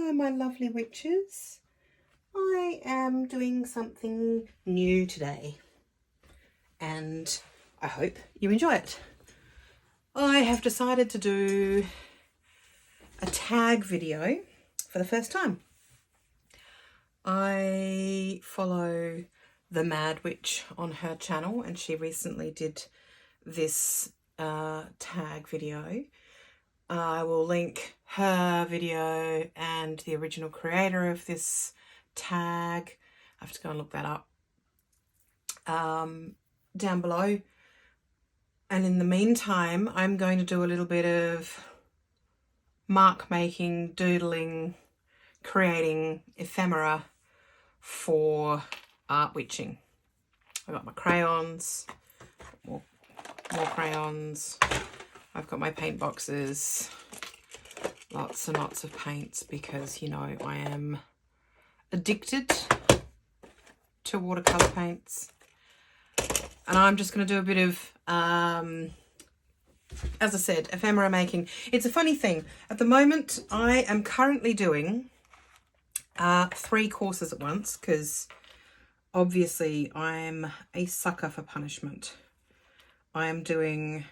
Hello, my lovely witches. I am doing something new today and I hope you enjoy it. I have decided to do a tag video for the first time. I follow the Mad Witch on her channel and she recently did this tag video. I will link her video and the original creator of this tag. I have to go and look that up down below. And in the meantime, I'm going to do a little bit of mark making, doodling, creating ephemera for art witching. I got my crayons, more crayons. I've got my paint boxes, lots and lots of paints because, you know, I am addicted to watercolour paints. And I'm just going to do a bit of, as I said, ephemera making. It's a funny thing. At the moment, I am currently doing 3 courses at once because obviously I'm a sucker for punishment. I am doing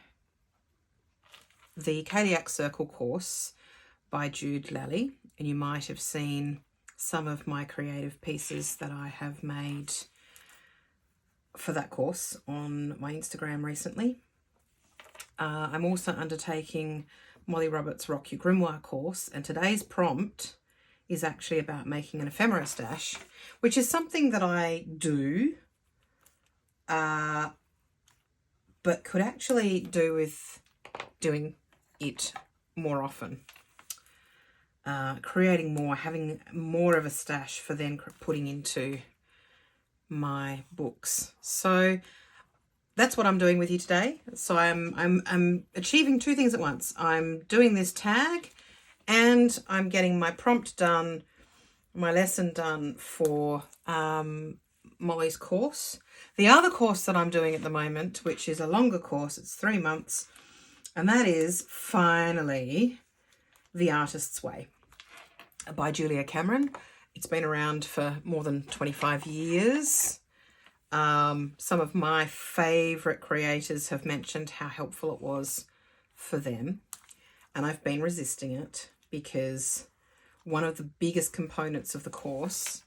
the Kadiak Circle course by Jude Lally, and you might have seen some of my creative pieces that I have made for that course on my Instagram recently. I'm also undertaking Molly Roberts' Rock Your Grimoire course, and today's prompt is actually about making an ephemera stash, which is something that I do, but could actually do with doing it more often. Creating more, having more of a stash for then putting into my books. So that's what I'm doing with you today. So I'm achieving 2 things at once. I'm doing this tag and I'm getting my prompt done, my lesson done for Molly's course. The other course that I'm doing at the moment, which is a longer course, it's 3 months, and that is finally The Artist's Way by Julia Cameron. It's been around for more than 25 years. Some of my favourite creators have mentioned how helpful it was for them, and I've been resisting it because one of the biggest components of the course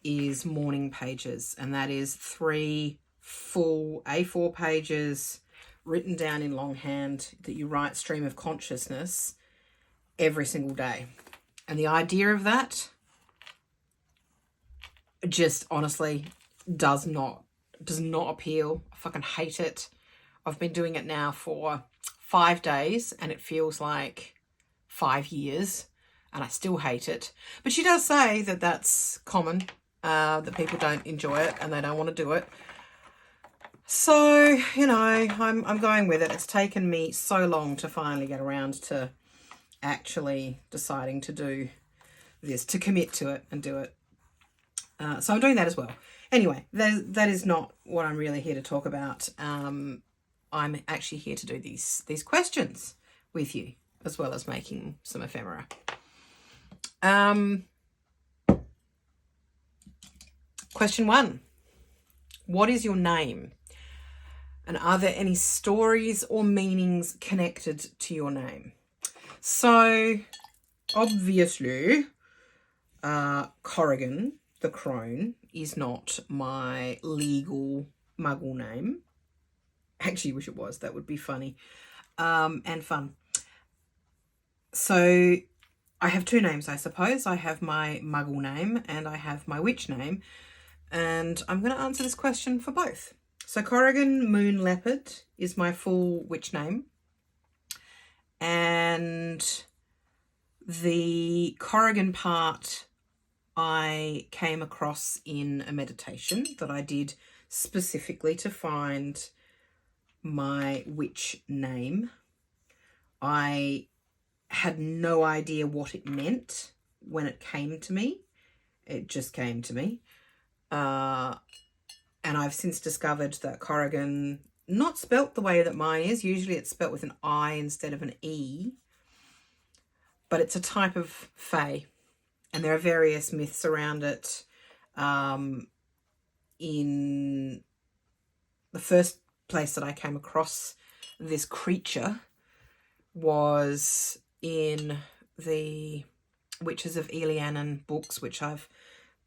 is morning pages, and that is 3 full A4 pages written down in longhand that you write stream of consciousness every single day. And the idea of that just honestly does not appeal. I fucking hate it. I've been doing it now for 5 days and it feels like 5 years and I still hate it. But she does say that that's common, that people don't enjoy it and they don't want to do it. So, you know, I'm going with it. It's taken me so long to finally get around to actually deciding to do this, to commit to it and do it. So I'm doing that as well. Anyway, that is not what I'm really here to talk about. I'm actually here to do these questions with you, as well as making some ephemera. Question 1. What is your name? And are there any stories or meanings connected to your name? So, obviously, Corrigan, the crone, is not my legal Muggle name. Actually, wish it was. That would be funny and fun. So, I have 2 names, I suppose. I have my Muggle name and I have my witch name. And I'm going to answer this question for both. So Corrigan Moon Leopard is my full witch name. And the Corrigan part I came across in a meditation that I did specifically to find my witch name. I had no idea what it meant when it came to me. It just came to me. And I've since discovered that Corrigan, not spelt the way that mine is. Usually it's spelt with an I instead of an E. But it's a type of fae. And there are various myths around it. In the first place that I came across this creature was in the Witches of Elianan books, which I've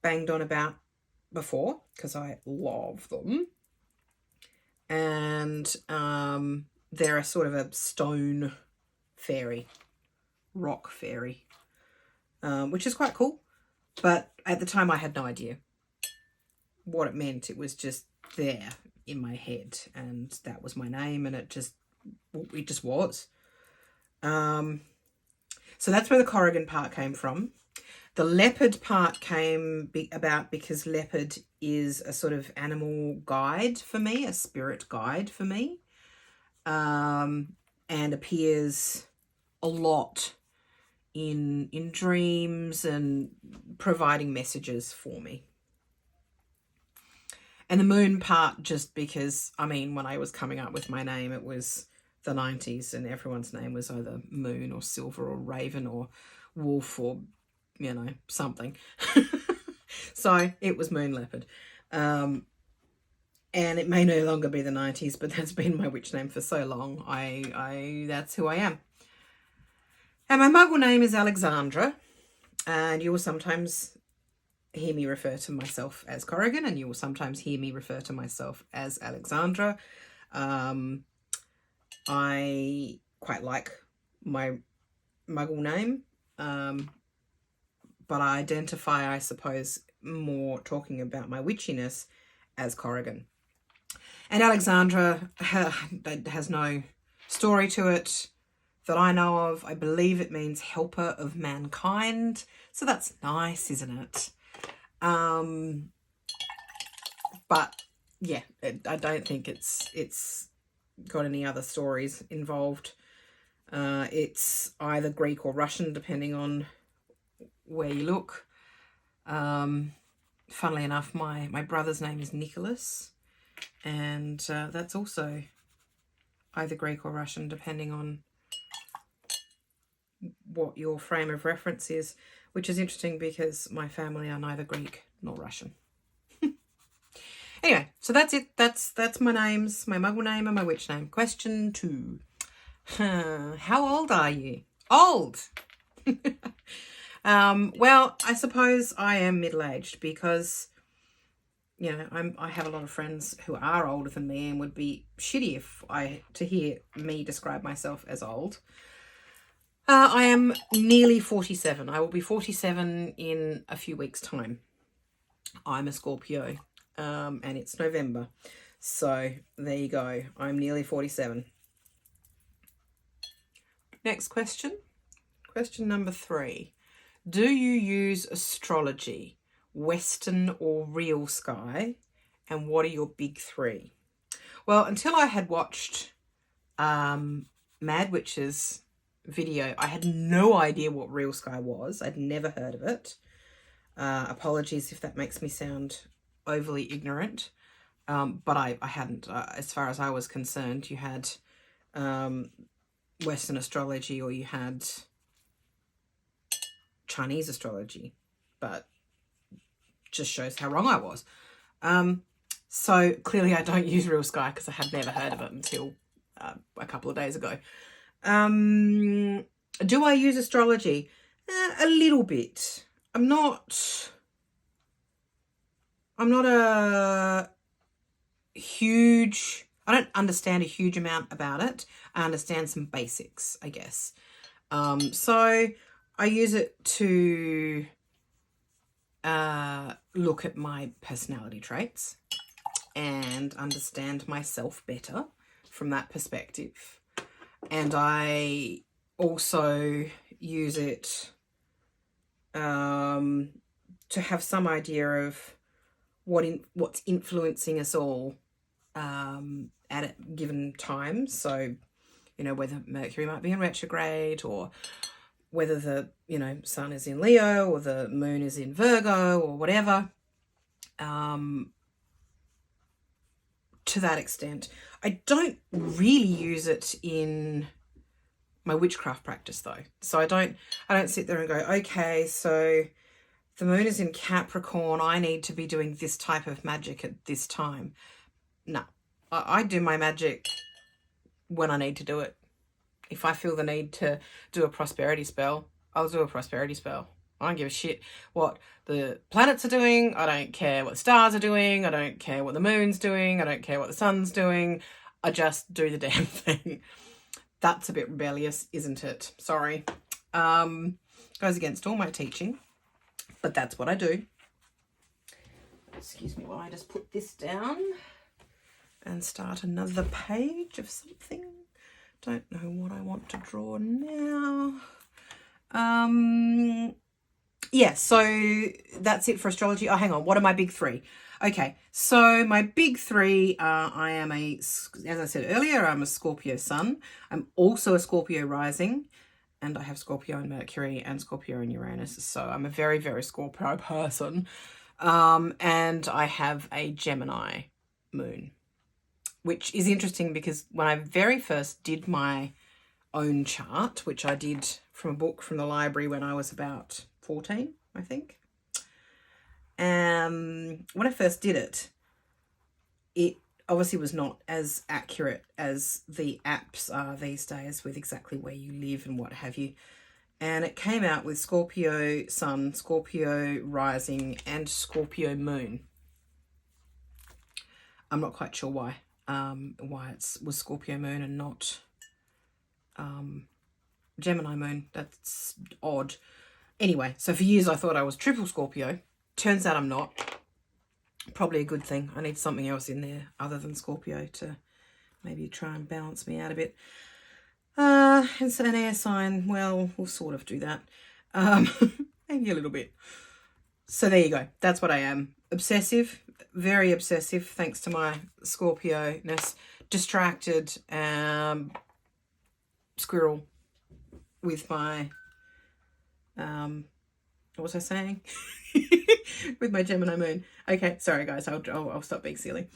banged on about before because I love them. And they're a sort of a stone fairy, rock fairy, which is quite cool. But at the time I had no idea what it meant. It was just there in my head, and that was my name, and it just was. So that's where the Corrigan part came from. The leopard part came about because leopard is a sort of animal guide for me, a spirit guide for me, and appears a lot in dreams and providing messages for me. And the moon part just because, I mean, when I was coming up with my name, it was the 90s and everyone's name was either Moon or Silver or Raven or Wolf or, you know, something. So it was Moon Leopard. And it may no longer be the 90s, but that's been my witch name for so long. That's who I am. And my Muggle name is Alexandra, and you will sometimes hear me refer to myself as Corrigan, and you will sometimes hear me refer to myself as Alexandra. I quite like my Muggle name, but I identify, I suppose, more talking about my witchiness as Corrigan. And Alexandra has no story to it that I know of. I believe it means helper of mankind, so that's nice, isn't it? But yeah, I don't think it's got any other stories involved. It's either Greek or Russian, depending on where you look. Funnily enough, my brother's name is Nicholas, and that's also either Greek or Russian, depending on what your frame of reference is, which is interesting because my family are neither Greek nor Russian. Anyway, so that's it. That's my names, my Muggle name and my witch name. Question 2. How old are you? Old! Well, I suppose I am middle-aged because, you know, I have a lot of friends who are older than me and would be shitty to hear me describe myself as old. I am nearly 47. I will be 47 in a few weeks' time. I'm a Scorpio, and it's November. So there you go. I'm nearly 47. Next question. Question number 3. Do you use astrology, Western or real sky? And what are your big 3? Well, until I had watched Mad Witch's video, I had no idea what real sky was. I'd never heard of it. Apologies if that makes me sound overly ignorant, but I hadn't. As far as I was concerned, you had Western astrology or you had Chinese astrology, but just shows how wrong I was. So clearly I don't use real sky because I had never heard of it until a couple of days ago. Do I use astrology? A little bit. I'm not a huge, I don't understand a huge amount about it. I understand some basics, I guess. So I use it to look at my personality traits and understand myself better from that perspective. And I also use it to have some idea of what's influencing us all at a given time. So, you know, whether Mercury might be in retrograde or whether the, you know, sun is in Leo or the moon is in Virgo or whatever. To that extent. I don't really use it in my witchcraft practice though. So I don't sit there and go, okay, so the moon is in Capricorn, I need to be doing this type of magic at this time. No, I do my magic when I need to do it. If I feel the need to do a prosperity spell, I'll do a prosperity spell. I don't give a shit what the planets are doing. I don't care what the stars are doing. I don't care what the moon's doing. I don't care what the sun's doing. I just do the damn thing. That's a bit rebellious, isn't it? Sorry. Goes against all my teaching, but that's what I do. Excuse me while I just put this down and start another page of something. Don't know what I want to draw now. Yeah, so that's it for astrology. Oh, hang on. What are my big three? Okay, so my big three are, I am as I said earlier, I'm a Scorpio sun. I'm also a Scorpio rising, and I have Scorpio and Mercury and Scorpio and Uranus. So I'm a very, very Scorpio person. And I have a Gemini moon, which is interesting because when I very first did my own chart, which I did from a book from the library when I was about 14, I think. When I first did it, it obviously was not as accurate as the apps are these days with exactly where you live and what have you. And it came out with Scorpio sun, Scorpio rising, and Scorpio moon. I'm not quite sure why it was Scorpio moon and not Gemini moon. That's odd. Anyway, so for years I thought I was triple Scorpio. Turns out I'm not. Probably a good thing. I need something else in there other than Scorpio to maybe try and balance me out a bit. It's an air sign. Well, we'll sort of do that. Maybe a little bit. So there you go. That's what I am. Obsessive. Very obsessive, thanks to my Scorpio-ness. Distracted. Squirrel with my... what was I saying? With my Gemini moon. Okay, sorry guys, I'll stop being silly.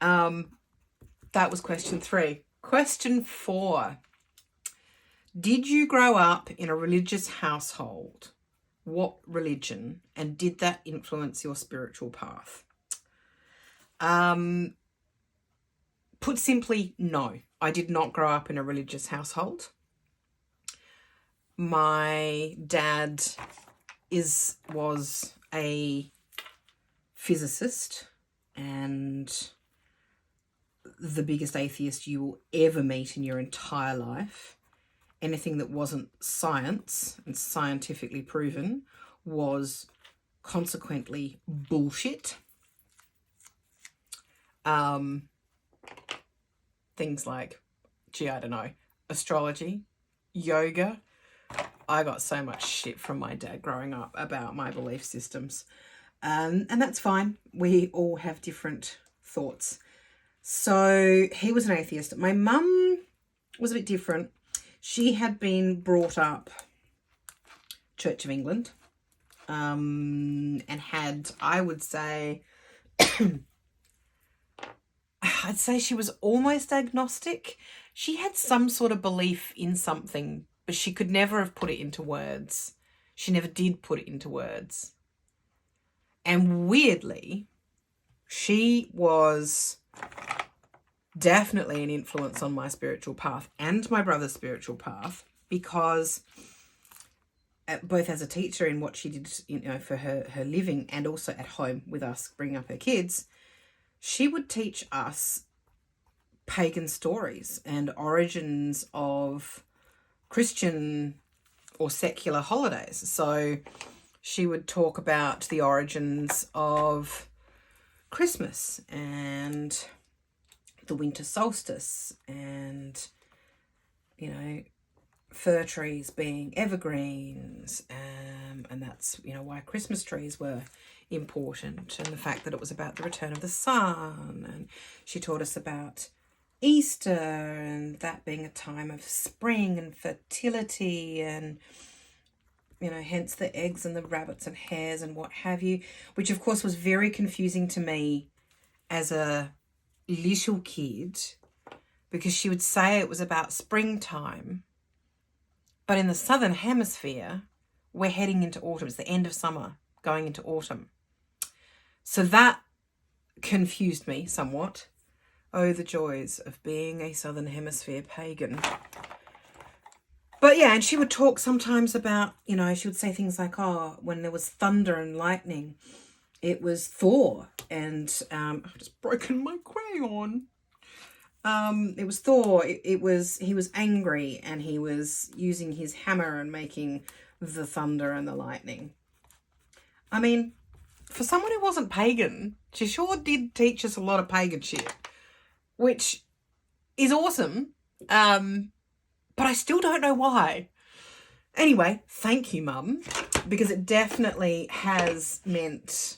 That was question 3. Question 4. Did you grow up in a religious household? What religion? And did that influence your spiritual path? Put simply, no. I did not grow up in a religious household. My dad was a physicist and the biggest atheist you will ever meet in your entire life. Anything that wasn't science and scientifically proven was consequently bullshit. Things like, I don't know, astrology, yoga. I got so much shit from my dad growing up about my belief systems. And that's fine. We all have different thoughts. So he was an atheist. My mum was a bit different. She had been brought up Church of England, and had, I would say, I'd say she was almost agnostic. She had some sort of belief in something, but she could never have put it into words. She never did put it into words. And weirdly, she was definitely an influence on my spiritual path and my brother's spiritual path, because both as a teacher in what she did, for her living, and also at home with us bringing up her kids, she would teach us pagan stories and origins of Christian or secular holidays. So she would talk about the origins of Christmas and the winter solstice, and fir trees being evergreens, and that's why Christmas trees were important, and the fact that it was about the return of the sun. And she taught us about Easter and that being a time of spring and fertility, and hence the eggs and the rabbits and hares and what have you, which of course was very confusing to me as a little kid, because she would say it was about springtime, but in the southern hemisphere we're heading into autumn. It's the end of summer going into autumn. So that confused me somewhat. Oh, the joys of being a Southern Hemisphere pagan. But yeah, and she would talk sometimes about, you know, she would say things like, oh, when there was thunder and lightning, it was Thor. And I've just broken my crayon. It was Thor. He was angry and he was using his hammer and making the thunder and the lightning. I mean, for someone who wasn't pagan, she sure did teach us a lot of pagan shit, which is awesome. But I still don't know why. Anyway, thank you, Mum, because it definitely has meant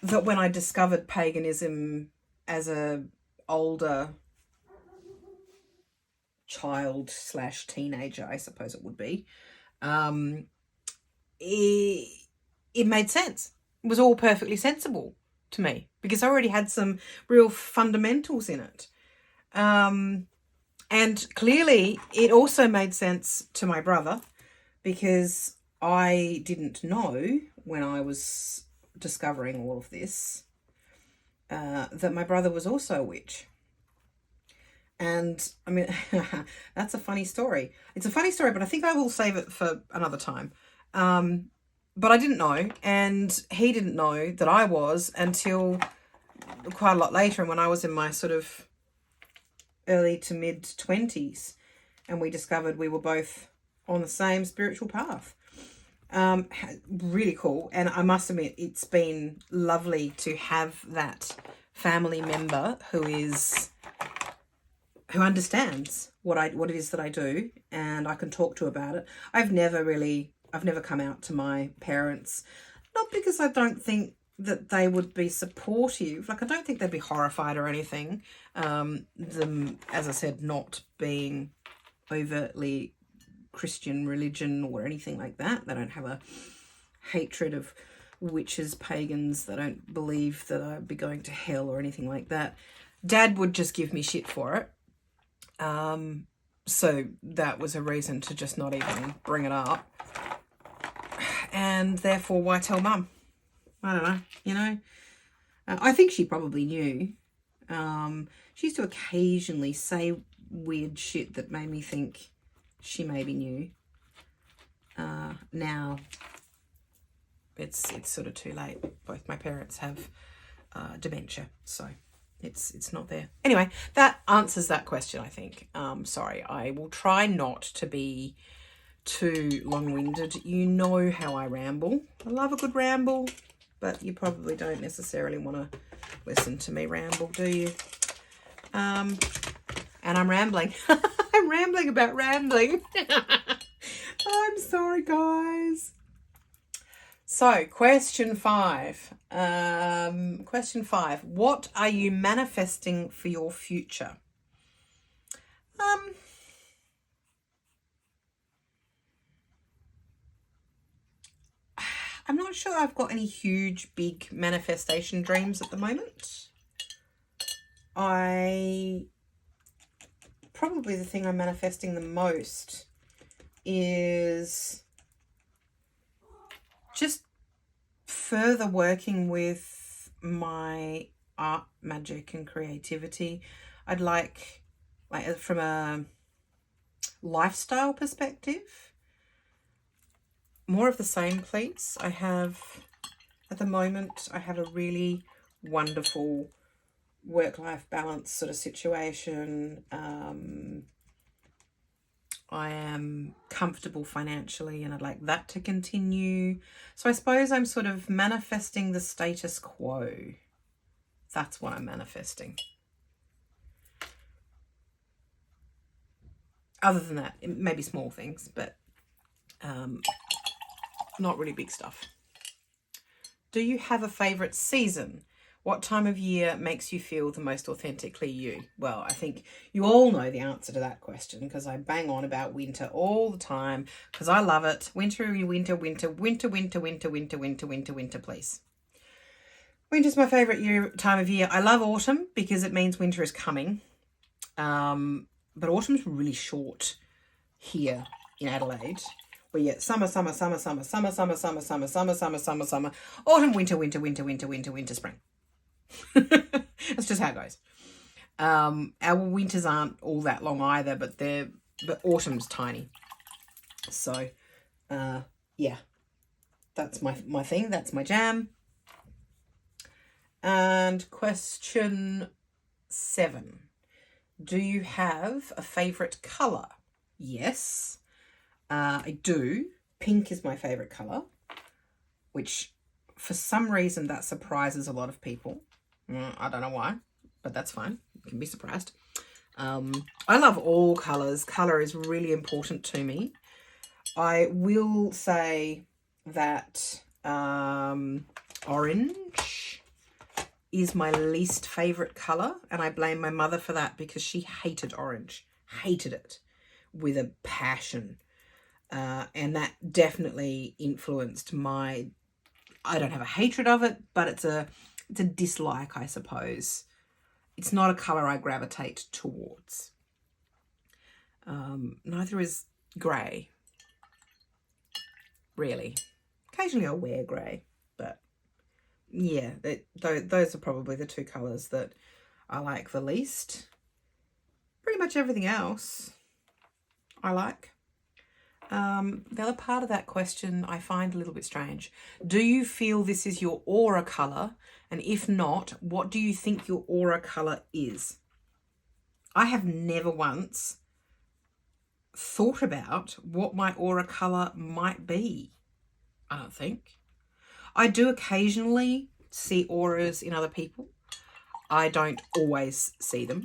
that when I discovered paganism as a older child / teenager, I suppose it would be, it made sense. It was all perfectly sensible to me because I already had some real fundamentals in it. And clearly it also made sense to my brother because I didn't know when I was discovering all of this that my brother was also a witch. And I mean, that's a funny story. It's a funny story, but I think I will save it for another time. But I didn't know, and he didn't know that I was until quite a lot later, and when I was in my sort of early to mid 20s, and we discovered we were both on the same spiritual path. Really cool. And I must admit, it's been lovely to have that family member who understands what it is that I do, and I can talk to about it. I've never come out to my parents, not because I don't think that they would be supportive. Like, I don't think they'd be horrified or anything. Them, as I said, not being overtly Christian religion or anything like that. They don't have a hatred of witches, pagans. They don't believe that I'd be going to hell or anything like that. Dad would just give me shit for it. So that was a reason to just not even bring it up. And therefore, why tell Mum? I don't know, you know. I think she probably knew. She used to occasionally say weird shit that made me think she maybe knew. Now, it's sort of too late. Both my parents have dementia, so it's not there. Anyway, that answers that question, I think. Sorry, I will try not to be too long-winded. You know how I ramble. I love a good ramble, but you probably don't necessarily want to listen to me ramble, do you? And I'm rambling. I'm rambling about rambling. I'm sorry, guys. So, question 5. What are you manifesting for your future? I'm not sure I've got any huge, big manifestation dreams at the moment. Probably the thing I'm manifesting the most is just further working with my art, magic, and creativity. I'd like from a lifestyle perspective, more of the same, please. At the moment, I have a really wonderful work-life balance sort of situation. I am comfortable financially and I'd like that to continue. So I suppose I'm sort of manifesting the status quo. That's what I'm manifesting. Other than that, it may be small things, but not really big stuff. Do you have a favourite season? What time of year makes you feel the most authentically you? Well, I think you all know the answer to that question because I bang on about winter all the time because I love it. Winter, winter, winter, winter, winter, winter, winter, winter, winter, winter, please. Winter's my favourite time of year. I love autumn because it means winter is coming. But autumn's really short here in Adelaide. But yeah, summer, summer, summer, summer, summer, summer, summer, summer, summer, summer, summer, summer, autumn, winter, winter, winter, winter, winter, winter, spring. That's just how it goes. Our winters aren't all that long either, but autumn's tiny. So, yeah, that's my thing. That's my jam. And question 7. Do you have a favourite colour? Yes, I do. Pink is my favourite colour, which for some reason that surprises a lot of people. I don't know why, but that's fine. You can be surprised. I love all colours. Colour is really important to me. I will say that orange is my least favourite colour, and I blame my mother for that because she hated orange. Hated it with a passion. And that definitely influenced I don't have a hatred of it, but it's a dislike, I suppose. It's not a colour I gravitate towards. Neither is grey, really. Occasionally I'll wear grey, but yeah, those are probably the 2 colours that I like the least. Pretty much everything else I like. The other part of that question I find a little bit strange. Do you feel this is your aura colour? And if not, what do you think your aura colour is? I have never once thought about what my aura colour might be. I don't think. I do occasionally see auras in other people. I don't always see them.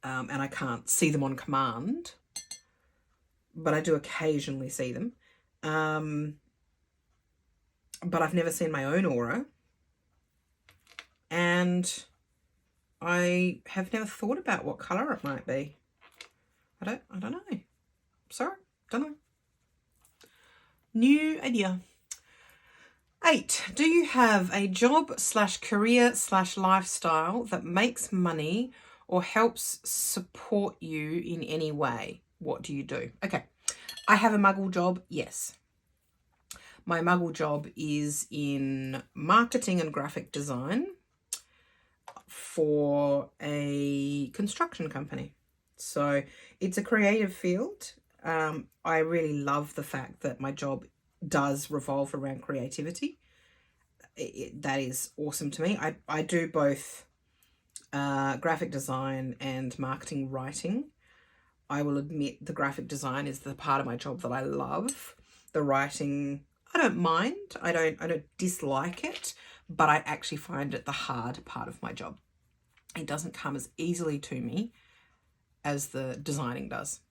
And I can't see them on command. But I do occasionally see them. But I've never seen my own aura. And I have never thought about what colour it might be. I don't know. Sorry, don't know. New idea. 8. Do you have a job/career/lifestyle that makes money or helps support you in any way? What do you do? Okay. I have a Muggle job. Yes. My Muggle job is in marketing and graphic design for a construction company. So it's a creative field. I really love the fact that my job does revolve around creativity. That is awesome to me. I do both graphic design and marketing writing. I will admit the graphic design is the part of my job that I love. The writing, I don't mind. I don't dislike it, but I actually find it the hard part of my job. It doesn't come as easily to me as the designing does.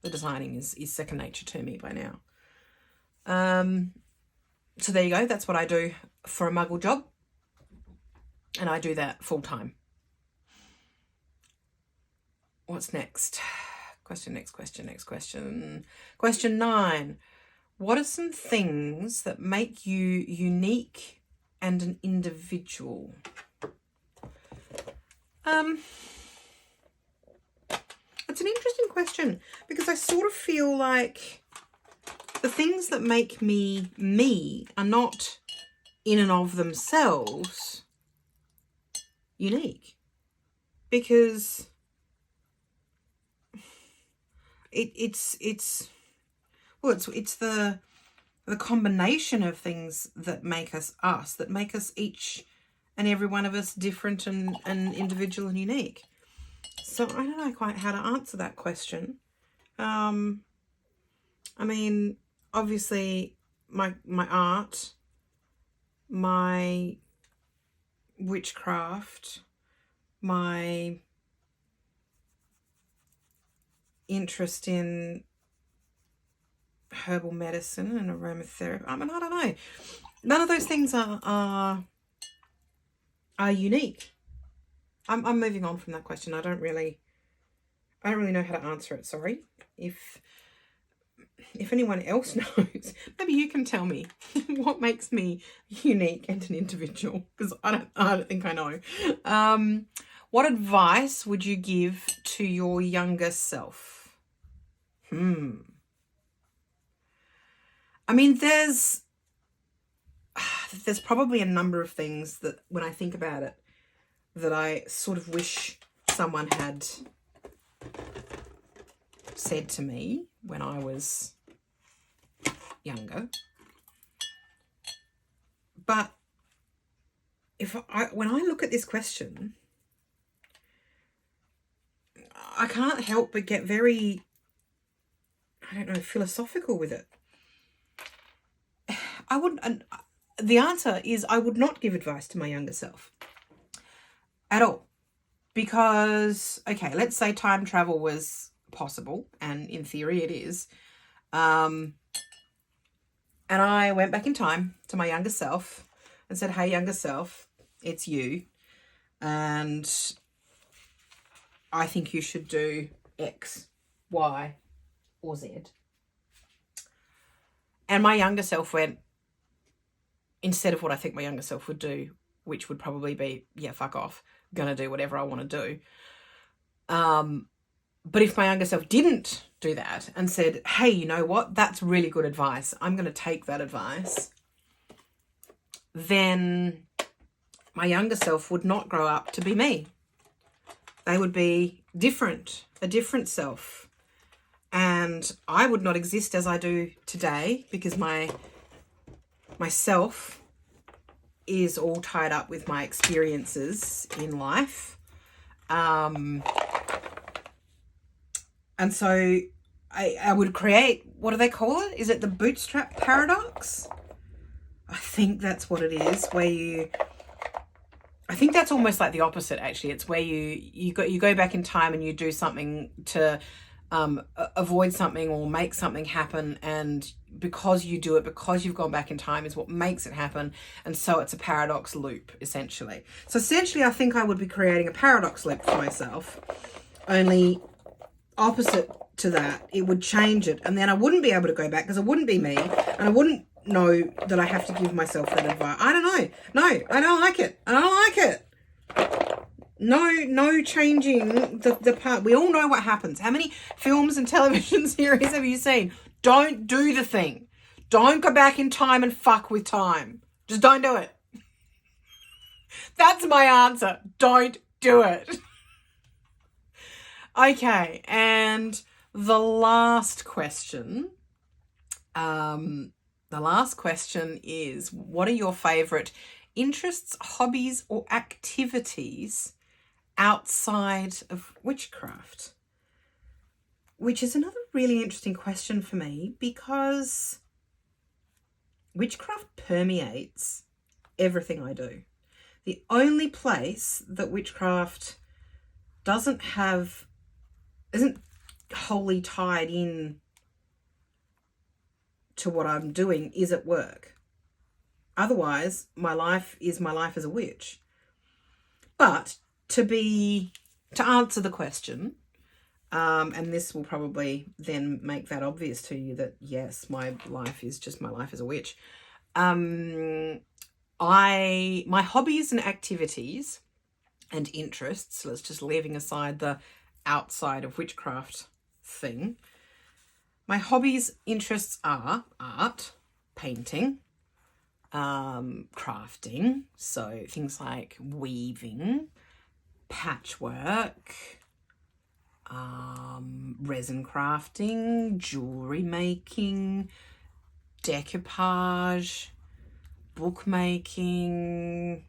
The designing is second nature to me by now. So there you go. That's what I do for a Muggle job. And I do that full time. What's next? Next question. Question 9. What are some things that make you unique and an individual? It's an interesting question because I sort of feel like the things that make me me are not in and of themselves unique, because it's the combination of things that make us us, that make us each and every one of us different and individual and unique. So I don't know quite how to answer that question. I mean, obviously my art, my witchcraft, my interest in herbal medicine and aromatherapy. I mean, I don't know. None of those things are unique. I'm moving on from that question. I don't really know how to answer it. Sorry. If anyone else knows, maybe you can tell me what makes me unique and an individual, because I don't think I know. What advice would you give to your younger self? I mean, there's probably a number of things that when I think about it that I sort of wish someone had said to me when I was younger. But when I look at this question, I can't help but get very, I don't know, philosophical with it. The answer is I would not give advice to my younger self at all. Because, okay, let's say time travel was possible, and in theory it is. And I went back in time to my younger self and said, hey, younger self, it's you. And I think you should do X, Y, or Z. And my younger self went, instead of what I think my younger self would do, which would probably be, yeah, fuck off, gonna do whatever I want to do. But if my younger self didn't do that and said, hey, you know what, that's really good advice, I'm going to take that advice, then my younger self would not grow up to be me. They would be different, a different self. And I would not exist as I do today because my self is all tied up with my experiences in life. And so I would create, what do they call it? Is it the bootstrap paradox? I think that's what it is, where I think that's almost like the opposite, actually. It's where you go back in time and you do something to avoid something or make something happen, and because you do it, because you've gone back in time, is what makes it happen. And so it's a paradox loop, essentially. So essentially, I think I would be creating a paradox loop for myself, only opposite to that. It would change it, and then I wouldn't be able to go back because it wouldn't be me, and I wouldn't know that I have to give myself that advice. I don't know. No, I don't like it. I don't like it. No changing the part. We all know what happens. How many films and television series have you seen? Don't do the thing. Don't go back in time and fuck with time. Just don't do it. That's my answer. Don't do it. Okay, and the last question. The last question is, what are your favourite interests, hobbies, or activities outside of witchcraft? Which is another really interesting question for me, because witchcraft permeates everything I do. The only place that witchcraft isn't wholly tied in to what I'm doing is at work. Otherwise, my life as a witch. But to answer the question, and this will probably then make that obvious to you that yes, my life is just my life as a witch. My hobbies and activities and interests, let's just leaving aside the outside of witchcraft thing. My hobbies, interests are art, painting, crafting, so things like weaving, patchwork, resin crafting, jewelry making, decoupage, bookmaking,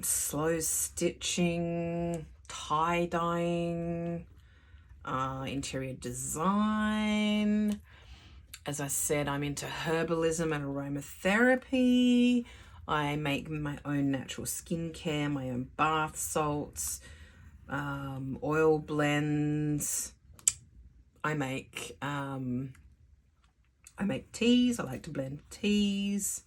slow stitching, tie-dyeing, interior design. As I said, I'm into herbalism and aromatherapy. I make my own natural skincare, my own bath salts, oil blends. I make teas. I like to blend teas.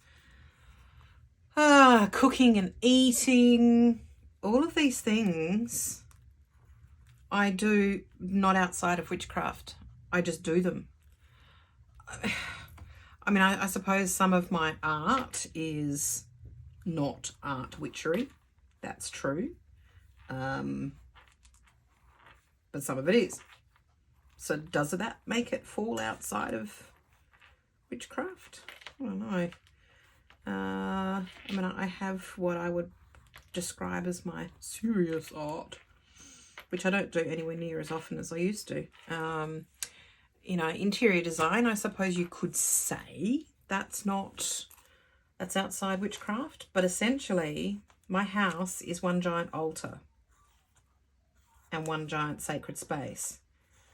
Cooking and eating. All of these things I do not outside of witchcraft. I just do them. I mean, I suppose some of my art is not art witchery. That's true. But some of it is. So does that make it fall outside of witchcraft. I don't know. I mean, I have what I would describe as my serious art, which I don't do anywhere near as often as I used to. You know, interior design, I suppose you could say that's outside witchcraft, but essentially my house is one giant altar and one giant sacred space.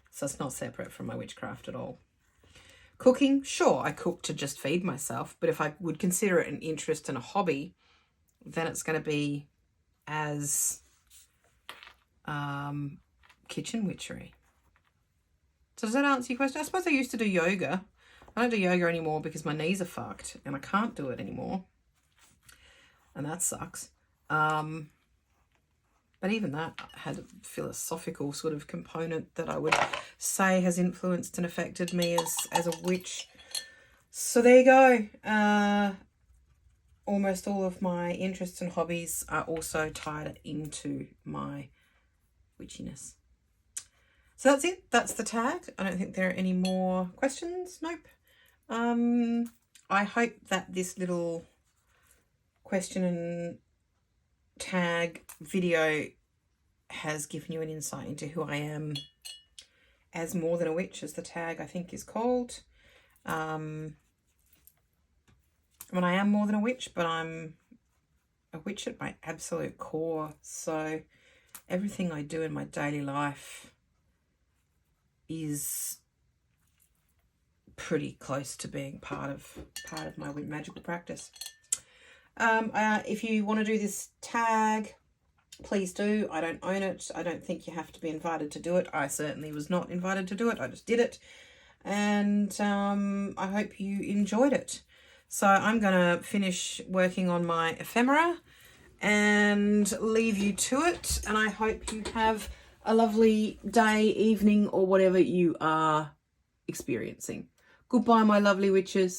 So it's not separate from my witchcraft at all. Cooking, sure, I cook to just feed myself, but if I would consider it an interest and a hobby, then it's going to be as kitchen witchery. So does that answer your question? I suppose I used to do yoga. I don't do yoga anymore because my knees are fucked and I can't do it anymore. And that sucks. But even that had a philosophical sort of component that I would say has influenced and affected me as a witch. So there you go. Almost all of my interests and hobbies are also tied into my witchiness. So that's it. That's the tag. I don't think there are any more questions. Nope. I hope that this little question and tag video has given you an insight into who I am as more than a witch, as the tag I think is called. I mean, I am more than a witch, but I'm a witch at my absolute core. So everything I do in my daily life is pretty close to being part of my magical practice. If you want to do this tag, please do. I don't own it. I don't think you have to be invited to do it. I certainly was not invited to do it. I just did it. And I hope you enjoyed it. So I'm going to finish working on my ephemera and leave you to it. And I hope you have a lovely day, evening, or whatever you are experiencing. Goodbye, my lovely witches.